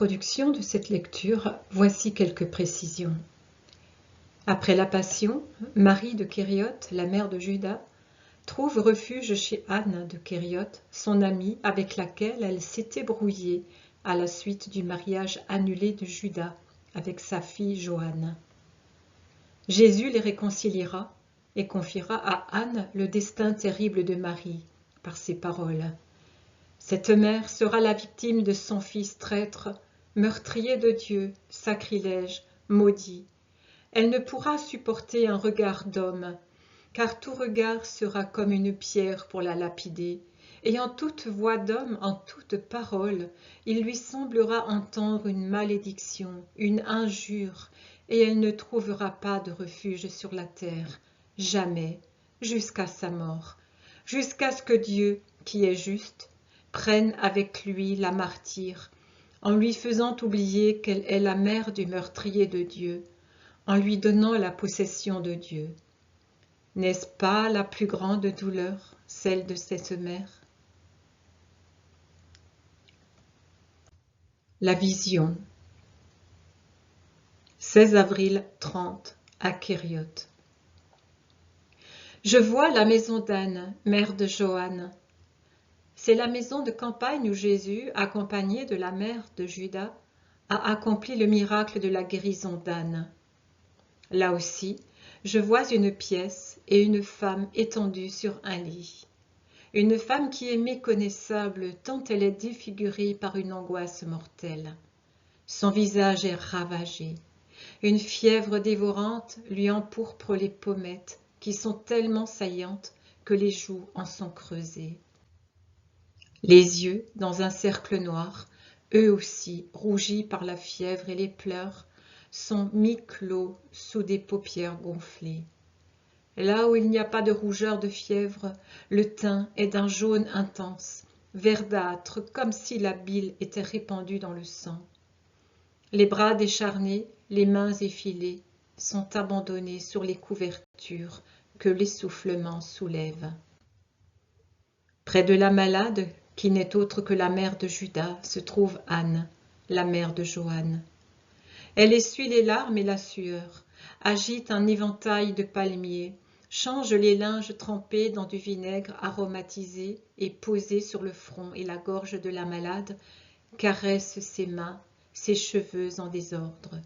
l'introduction de cette lecture, voici quelques précisions. Après la Passion, Marie de Kériote, la mère de Judas, trouve refuge chez Anne de Kériote, son amie avec laquelle elle s'était brouillée à la suite du mariage annulé de Judas avec sa fille Joanne. Jésus les réconciliera et confiera à Anne le destin terrible de Marie par ces paroles. Cette mère sera la victime de son fils traître, meurtrier de Dieu, sacrilège, maudit. Elle ne pourra supporter un regard d'homme, car tout regard sera comme une pierre pour la lapider, et en toute voix d'homme, en toute parole, il lui semblera entendre une malédiction, une injure, et elle ne trouvera pas de refuge sur la terre, jamais, jusqu'à sa mort, jusqu'à ce que Dieu, qui est juste, prenne avec lui la martyre, en lui faisant oublier qu'elle est la mère du meurtrier de Dieu, en lui donnant la possession de Dieu. N'est-ce pas la plus grande douleur, celle de cette mère? La vision. 16 avril 30 à Kériote. Je vois la maison d'Anne, mère de Joanne. C'est la maison de campagne où Jésus, accompagné de la mère de Judas, a accompli le miracle de la guérison d'Anne. Là aussi, je vois une pièce et une femme étendue sur un lit. Une femme qui est méconnaissable tant elle est défigurée par une angoisse mortelle. Son visage est ravagé. Une fièvre dévorante lui empourpre les pommettes qui sont tellement saillantes que les joues en sont creusées. Les yeux, dans un cercle noir, eux aussi rougis par la fièvre et les pleurs, sont mi-clos sous des paupières gonflées. Là où il n'y a pas de rougeur de fièvre, le teint est d'un jaune intense, verdâtre, comme si la bile était répandue dans le sang. Les bras décharnés, les mains effilées, sont abandonnés sur les couvertures que l'essoufflement soulève. Près de la malade, qui n'est autre que la mère de Judas, se trouve Anne, la mère de Joanne. Elle essuie les larmes et la sueur, agite un éventail de palmiers, change les linges trempés dans du vinaigre aromatisé et posé sur le front et la gorge de la malade, caresse ses mains, ses cheveux en désordre.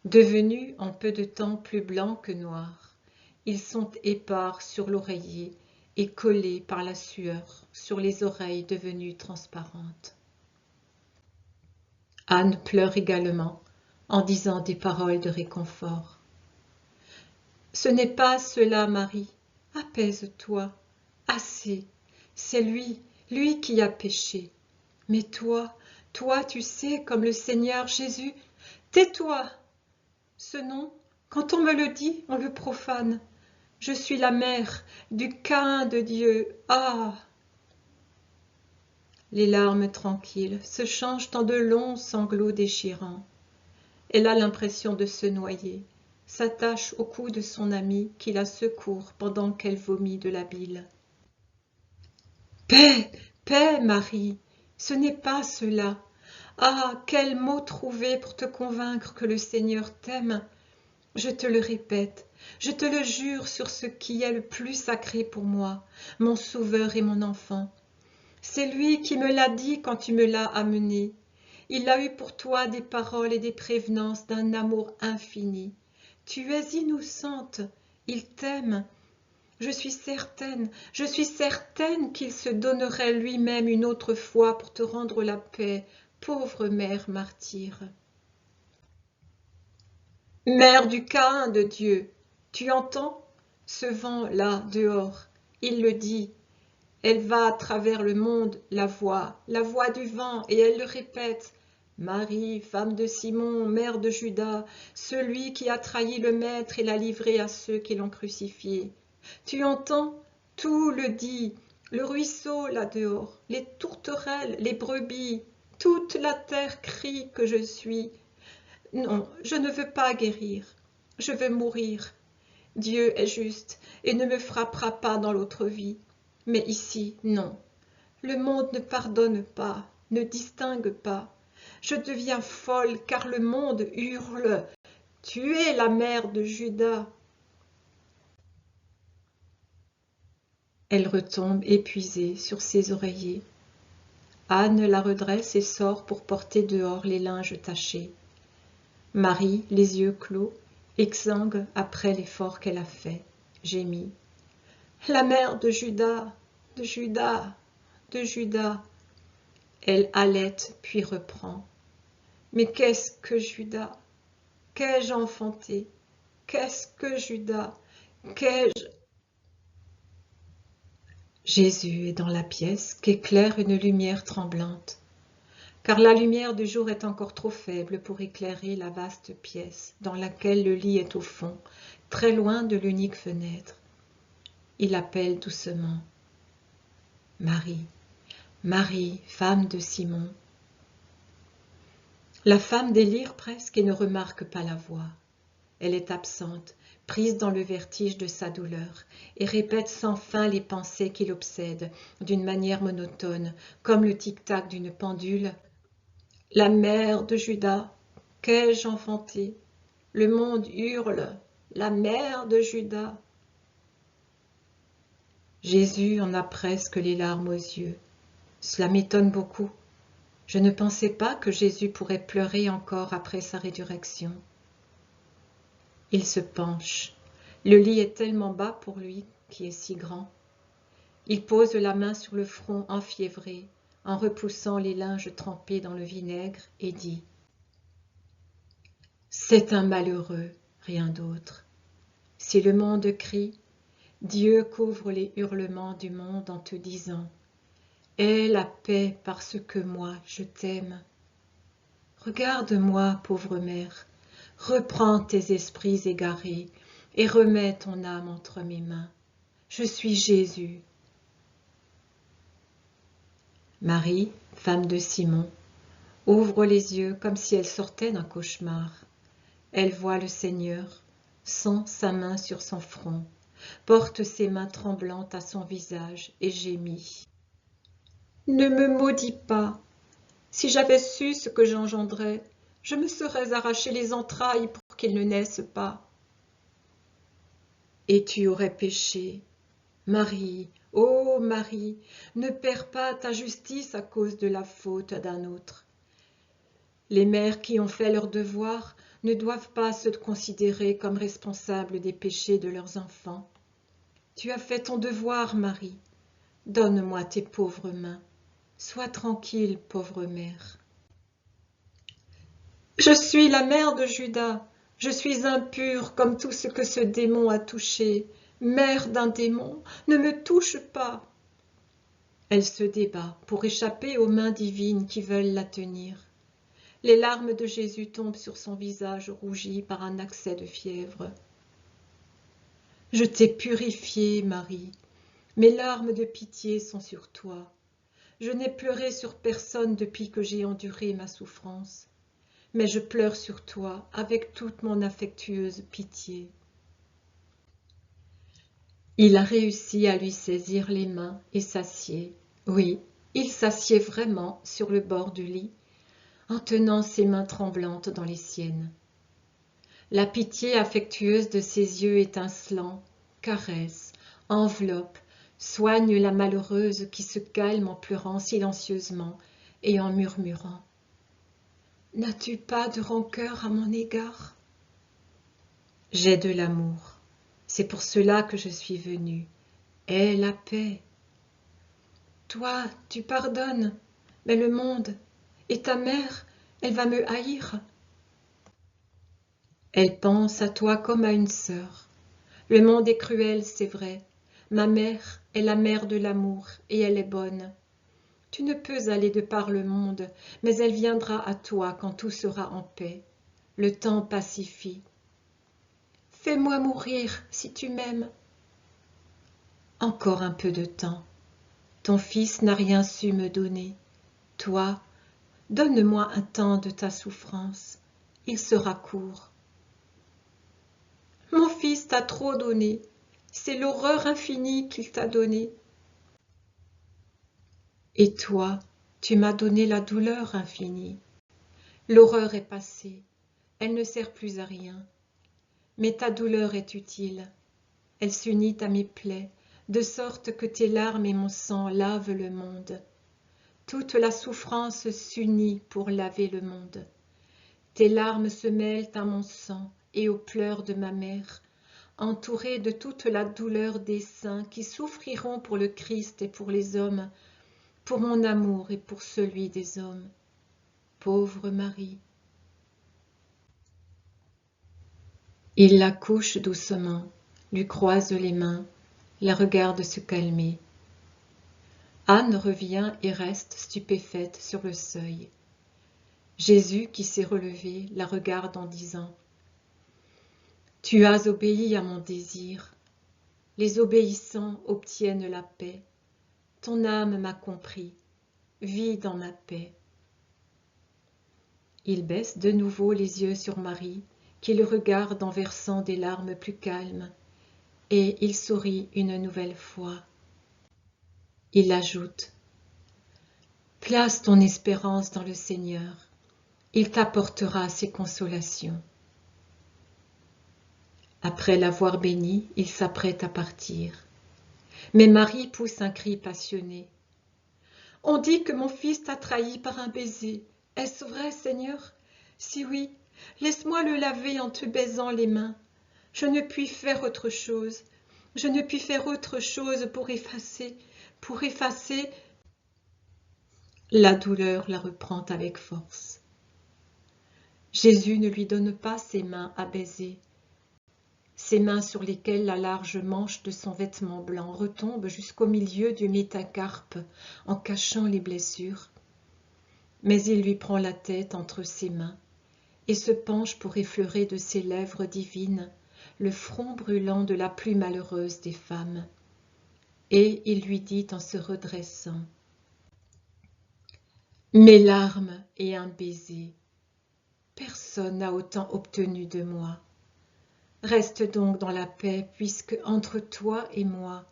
Devenus en peu de temps plus blancs que noirs, ils sont épars sur l'oreiller et collés par la sueur sur les oreilles devenues transparentes. Anne pleure également en disant des paroles de réconfort. « Ce n'est pas cela, Marie, apaise-toi, assez, c'est lui qui a péché. Mais toi, tu sais comme le Seigneur Jésus, tais-toi. Ce nom, quand on me le dit, on le profane. Je suis la mère du Caïn de Dieu. Ah !» Les larmes tranquilles se changent en de longs sanglots déchirants. Elle a l'impression de se noyer, s'attache au cou de son amie qui la secourt pendant qu'elle vomit de la bile. « Paix, paix, Marie, ce n'est pas cela. Ah, quel mot trouver pour te convaincre que le Seigneur t'aime. Je te le répète, je te le jure sur ce qui est le plus sacré pour moi, mon sauveur et mon enfant. C'est lui qui me l'a dit quand tu me l'as amené. Il a eu pour toi des paroles et des prévenances d'un amour infini. Tu es innocente, il t'aime. Je suis certaine qu'il se donnerait lui-même une autre fois pour te rendre la paix, pauvre mère martyre. Mère du Caïn de Dieu, tu entends? Ce vent-là dehors, il le dit. Elle va à travers le monde, la voix du vent, et elle le répète. Marie, femme de Simon, mère de Judas, celui qui a trahi le Maître et l'a livré à ceux qui l'ont crucifié. Tu entends? Tout le dit. Le ruisseau là dehors, les tourterelles, les brebis, toute la terre crie que je suis. Non, je ne veux pas guérir, je veux mourir. Dieu est juste et ne me frappera pas dans l'autre vie. Mais ici, non. Le monde ne pardonne pas, ne distingue pas. Je deviens folle car le monde hurle. Tu es la mère de Judas. Elle retombe épuisée sur ses oreillers. Anne la redresse et sort pour porter dehors les linges tachés. Marie, les yeux clos, exsangue après l'effort qu'elle a fait, gémit. La mère de Judas, de Judas, de Judas. Elle halète puis reprend. Mais qu'est-ce que Judas? Qu'ai-je enfanté? Qu'est-ce que Judas? Qu'ai-je... Jésus est dans la pièce qu'éclaire une lumière tremblante, car la lumière du jour est encore trop faible pour éclairer la vaste pièce dans laquelle le lit est au fond, très loin de l'unique fenêtre. Il appelle doucement. Marie, Marie, femme de Simon. La femme délire presque et ne remarque pas la voix. Elle est absente, prise dans le vertige de sa douleur, et répète sans fin les pensées qui l'obsèdent, d'une manière monotone, comme le tic-tac d'une pendule. La mère de Judas, qu'ai-je enfanté? Le monde hurle, la mère de Judas. Jésus en a presque les larmes aux yeux. Cela m'étonne beaucoup. Je ne pensais pas que Jésus pourrait pleurer encore après sa résurrection. Il se penche. Le lit est tellement bas pour lui, qui est si grand. Il pose la main sur le front enfiévré, en repoussant les linges trempés dans le vinaigre, et dit « C'est un malheureux, rien d'autre. Si le monde crie, Dieu couvre les hurlements du monde en te disant « Aie la paix parce que moi je t'aime. » Regarde-moi, pauvre mère, reprends tes esprits égarés et remets ton âme entre mes mains. Je suis Jésus. Marie, femme de Simon, ouvre les yeux comme si elle sortait d'un cauchemar. Elle voit le Seigneur, sent sa main sur son front, porte ses mains tremblantes à son visage et gémit. « Ne me maudis pas. Si j'avais su ce que j'engendrais, je me serais arraché les entrailles pour qu'ils ne naissent pas. » Et tu aurais péché. Marie, ô Marie, ne perds pas ta justice à cause de la faute d'un autre. Les mères qui ont fait leur devoir ne doivent pas se considérer comme responsables des péchés de leurs enfants. Tu as fait ton devoir, Marie. Donne-moi tes pauvres mains. Sois tranquille, pauvre mère. Je suis la mère de Judas. Je suis impure comme tout ce que ce démon a touché. Mère d'un démon, ne me touche pas. Elle se débat pour échapper aux mains divines qui veulent la tenir. Les larmes de Jésus tombent sur son visage rougi par un accès de fièvre. Je t'ai purifiée, Marie. Mes larmes de pitié sont sur toi. Je n'ai pleuré sur personne depuis que j'ai enduré ma souffrance, mais je pleure sur toi avec toute mon affectueuse pitié. Il a réussi à lui saisir les mains et s'assied. Oui, il s'assied vraiment sur le bord du lit, en tenant ses mains tremblantes dans les siennes. La pitié affectueuse de ses yeux étincelants caresse, enveloppe, soigne la malheureuse qui se calme en pleurant silencieusement et en murmurant. « N'as-tu pas de rancœur à mon égard? » J'ai de l'amour. C'est pour cela que je suis venue. Aie la paix. Toi, tu pardonnes, mais le monde, et ta mère, elle va me haïr. Elle pense à toi comme à une sœur. Le monde est cruel, c'est vrai. Ma mère est la mère de l'amour, et elle est bonne. Tu ne peux aller de par le monde, mais elle viendra à toi quand tout sera en paix. Le temps pacifie. Fais-moi mourir si tu m'aimes. Encore un peu de temps. Ton fils n'a rien su me donner. Toi, donne-moi un temps de ta souffrance. Il sera court. Mon fils t'a trop donné. C'est l'horreur infinie qu'il t'a donnée. Et toi, tu m'as donné la douleur infinie. L'horreur est passée, elle ne sert plus à rien. Mais ta douleur est utile, elle s'unit à mes plaies, de sorte que tes larmes et mon sang lavent le monde. Toute la souffrance s'unit pour laver le monde. Tes larmes se mêlent à mon sang et aux pleurs de ma mère, entourée de toute la douleur des saints qui souffriront pour le Christ et pour les hommes, pour mon amour et pour celui des hommes. Pauvre Marie. Il la couche doucement, lui croise les mains, la regarde se calmer. Anne revient et reste stupéfaite sur le seuil. Jésus, qui s'est relevé, la regarde en disant « Tu as obéi à mon désir. Les obéissants obtiennent la paix. Ton âme m'a compris. Vis dans ma paix. » Il baisse de nouveau les yeux sur Marie, qui le regarde en versant des larmes plus calmes, et il sourit une nouvelle fois. Il ajoute « Place ton espérance dans le Seigneur, il t'apportera ses consolations. » Après l'avoir béni, il s'apprête à partir. Mais Marie pousse un cri passionné. « On dit que mon fils t'a trahi par un baiser. Est-ce vrai, Seigneur? Si oui, laisse-moi le laver en te baisant les mains. Je ne puis faire autre chose. Je ne puis faire autre chose pour effacer. La douleur la reprend avec force. Jésus ne lui donne pas ses mains à baiser. Ses mains sur lesquelles la large manche de son vêtement blanc retombe jusqu'au milieu du métacarpe en cachant les blessures. Mais il lui prend la tête entre ses mains et se penche pour effleurer de ses lèvres divines le front brûlant de la plus malheureuse des femmes. Et il lui dit en se redressant « Mes larmes et un baiser, personne n'a autant obtenu de moi. Reste donc dans la paix, puisque entre toi et moi,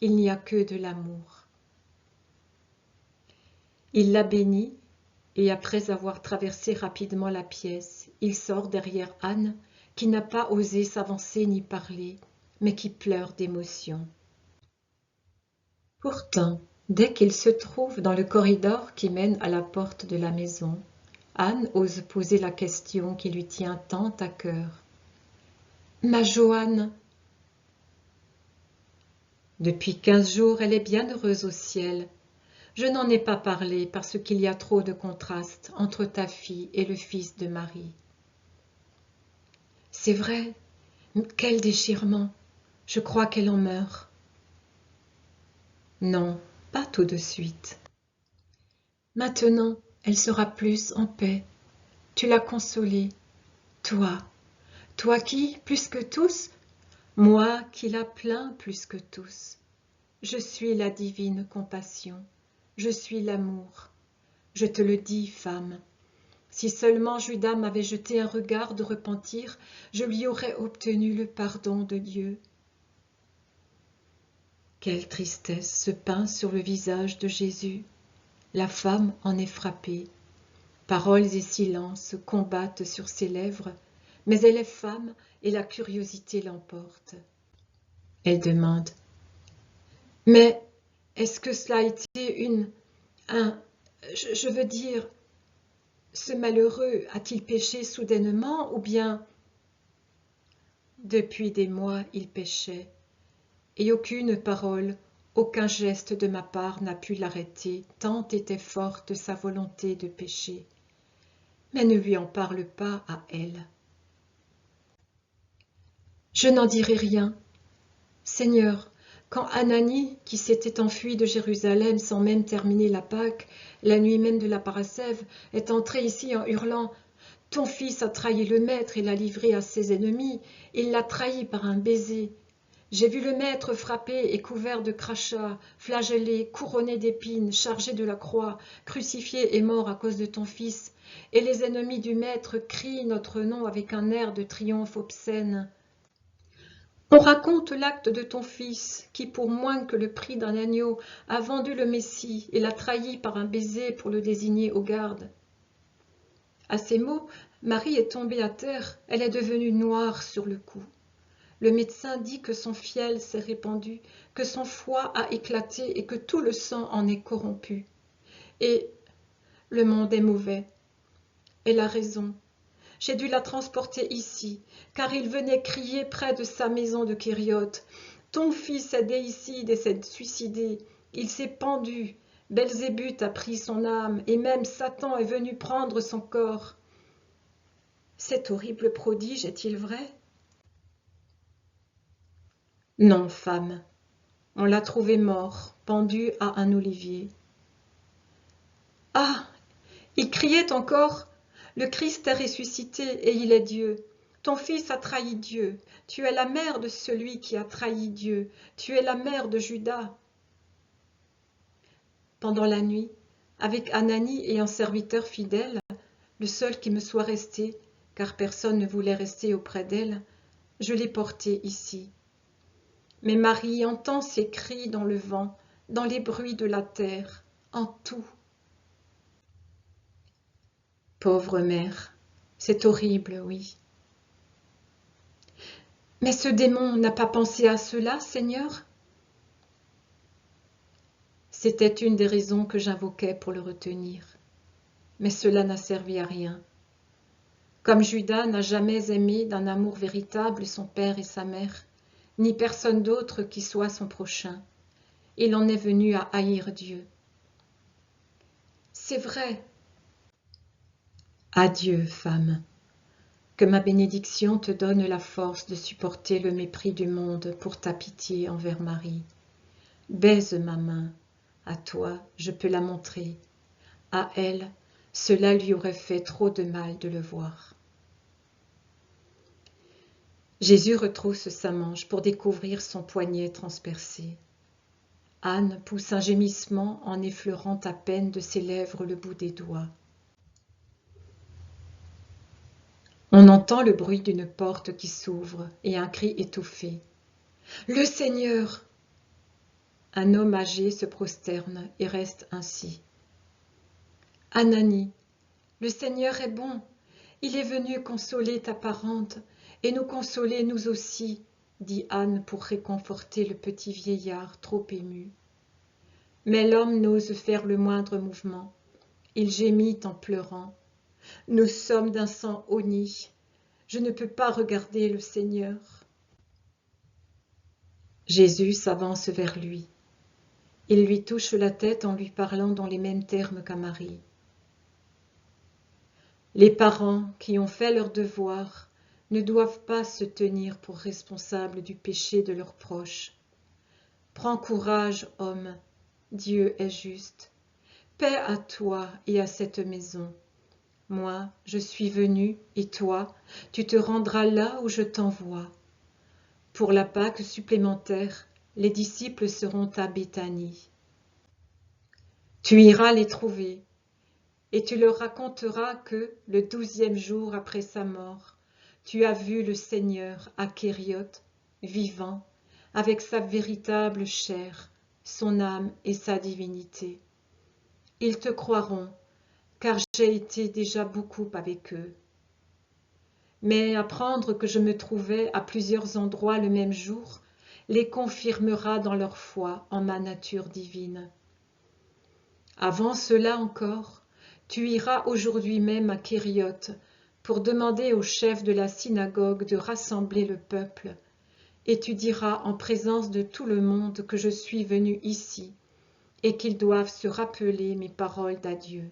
il n'y a que de l'amour. » Il la bénit, et après avoir traversé rapidement la pièce, il sort derrière Anne, qui n'a pas osé s'avancer ni parler, mais qui pleure d'émotion. Pourtant, dès qu'il se trouve dans le corridor qui mène à la porte de la maison, Anne ose poser la question qui lui tient tant à cœur. « Ma Joanne !» Depuis 15 jours, elle est bien heureuse au ciel. Je n'en ai pas parlé parce qu'il y a trop de contraste entre ta fille et le fils de Marie. C'est vrai, quel déchirement! Je crois qu'elle en meurt. Non, pas tout de suite. Maintenant, elle sera plus en paix. Tu l'as consolée. Toi qui, plus que tous, moi qui la plains plus que tous. Je suis la divine compassion. Je suis l'amour. Je te le dis, femme. Si seulement Judas m'avait jeté un regard de repentir, je lui aurais obtenu le pardon de Dieu. Quelle tristesse se peint sur le visage de Jésus. La femme en est frappée. Paroles et silences combattent sur ses lèvres, mais elle est femme et la curiosité l'emporte. Elle demande « Mais est-ce que cela a été je veux dire, ce malheureux a-t-il péché soudainement ou bien… » Depuis des mois, il péchait, et aucune parole, aucun geste de ma part n'a pu l'arrêter, tant était forte sa volonté de pécher. Mais ne lui en parle pas à elle. Je n'en dirai rien. Seigneur, quand Ananie, qui s'était enfuie de Jérusalem sans même terminer la Pâque, la nuit même de la Parascève, est entrée ici en hurlant « Ton fils a trahi le maître et l'a livré à ses ennemis, il l'a trahi par un baiser. J'ai vu le maître frappé et couvert de crachats, flagellé, couronné d'épines, chargé de la croix, crucifié et mort à cause de ton fils. Et les ennemis du maître crient notre nom avec un air de triomphe obscène. On raconte l'acte de ton fils, qui, pour moins que le prix d'un agneau, a vendu le Messie et l'a trahi par un baiser pour le désigner aux gardes. À ces mots, Marie est tombée à terre, elle est devenue noire sur le cou. Le médecin dit que son fiel s'est répandu, que son foie a éclaté et que tout le sang en est corrompu. Et le monde est mauvais. Elle a raison. J'ai dû la transporter ici, car il venait crier près de sa maison de Kériote. Ton fils est déicide et s'est suicidé. Il s'est pendu. Belzébuth a pris son âme, et même Satan est venu prendre son corps. Cet horrible prodige est-il vrai? Non, femme. On l'a trouvé mort, pendu à un olivier. Ah! Il criait encore. Le Christ est ressuscité et il est Dieu. Ton fils a trahi Dieu. Tu es la mère de celui qui a trahi Dieu. Tu es la mère de Judas. Pendant la nuit, avec Ananie et un serviteur fidèle, le seul qui me soit resté, car personne ne voulait rester auprès d'elle, je l'ai portée ici. Mais Marie entend ses cris dans le vent, dans les bruits de la terre, en tout. Pauvre mère, c'est horrible, oui. Mais ce démon n'a pas pensé à cela, Seigneur? C'était une des raisons que j'invoquais pour le retenir. Mais cela n'a servi à rien. Comme Judas n'a jamais aimé d'un amour véritable son père et sa mère, ni personne d'autre qui soit son prochain, il en est venu à haïr Dieu. C'est vrai. Adieu, femme. Que ma bénédiction te donne la force de supporter le mépris du monde pour ta pitié envers Marie. Baise ma main. À toi, je peux la montrer. À elle, cela lui aurait fait trop de mal de le voir. Jésus retrousse sa manche pour découvrir son poignet transpercé. Anne pousse un gémissement en effleurant à peine de ses lèvres le bout des doigts. On entend le bruit d'une porte qui s'ouvre et un cri étouffé. « Le Seigneur !» Un homme âgé se prosterne et reste ainsi. « Ananie, le Seigneur est bon. Il est venu consoler ta parente et nous consoler nous aussi, » dit Anne pour réconforter le petit vieillard trop ému. Mais l'homme n'ose faire le moindre mouvement. Il gémit en pleurant. « Nous sommes d'un sang honni. Je ne peux pas regarder le Seigneur. » Jésus s'avance vers lui. Il lui touche la tête en lui parlant dans les mêmes termes qu'à Marie. Les parents qui ont fait leur devoir ne doivent pas se tenir pour responsables du péché de leurs proches. Prends courage, homme, Dieu est juste. Paix à toi et à cette maison. Moi, je suis venu, et toi, tu te rendras là où je t'envoie. Pour la Pâque supplémentaire, les disciples seront à Béthanie. Tu iras les trouver, et tu leur raconteras que, le 12e jour après sa mort, tu as vu le Seigneur à Kériote, vivant, avec sa véritable chair, son âme et sa divinité. Ils te croiront, car j'ai été déjà beaucoup avec eux. Mais apprendre que je me trouvais à plusieurs endroits le même jour les confirmera dans leur foi en ma nature divine. Avant cela encore, tu iras aujourd'hui même à Kériote pour demander au chef de la synagogue de rassembler le peuple, et tu diras en présence de tout le monde que je suis venu ici et qu'ils doivent se rappeler mes paroles d'adieu.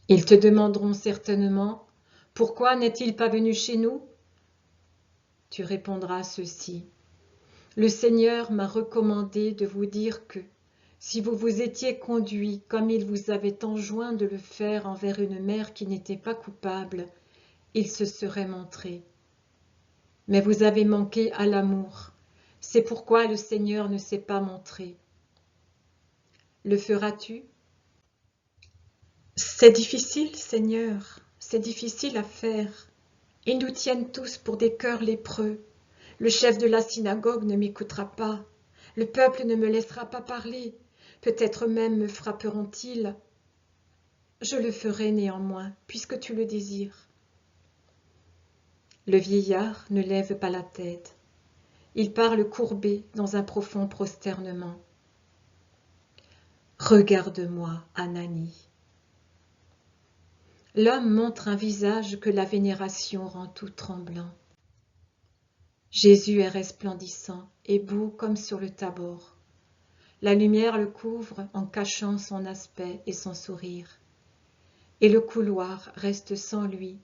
Ils te demanderont certainement « Pourquoi n'est-il pas venu chez nous ?» Tu répondras ceci. Le Seigneur m'a recommandé de vous dire que, si vous vous étiez conduit comme il vous avait enjoint de le faire envers une mère qui n'était pas coupable, il se serait montré. Mais vous avez manqué à l'amour, c'est pourquoi le Seigneur ne s'est pas montré. Le feras-tu ? C'est difficile, Seigneur, c'est difficile à faire. Ils nous tiennent tous pour des cœurs lépreux. Le chef de la synagogue ne m'écoutera pas. Le peuple ne me laissera pas parler. Peut-être même me frapperont-ils. je le ferai néanmoins, puisque tu le désires. » Le vieillard ne lève pas la tête. Il parle courbé dans un profond prosternement. « Regarde-moi, Ananie. » L'homme montre un visage que la vénération rend tout tremblant. Jésus est resplendissant et beau comme sur le Tabor. La lumière le couvre en cachant son aspect et son sourire. Et le couloir reste sans lui,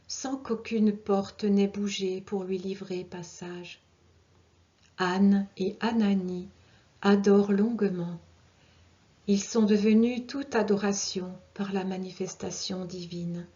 sans qu'aucune porte n'ait bougé pour lui livrer passage. Anne et Ananie adorent longuement. Ils sont devenus toute adoration par la manifestation divine.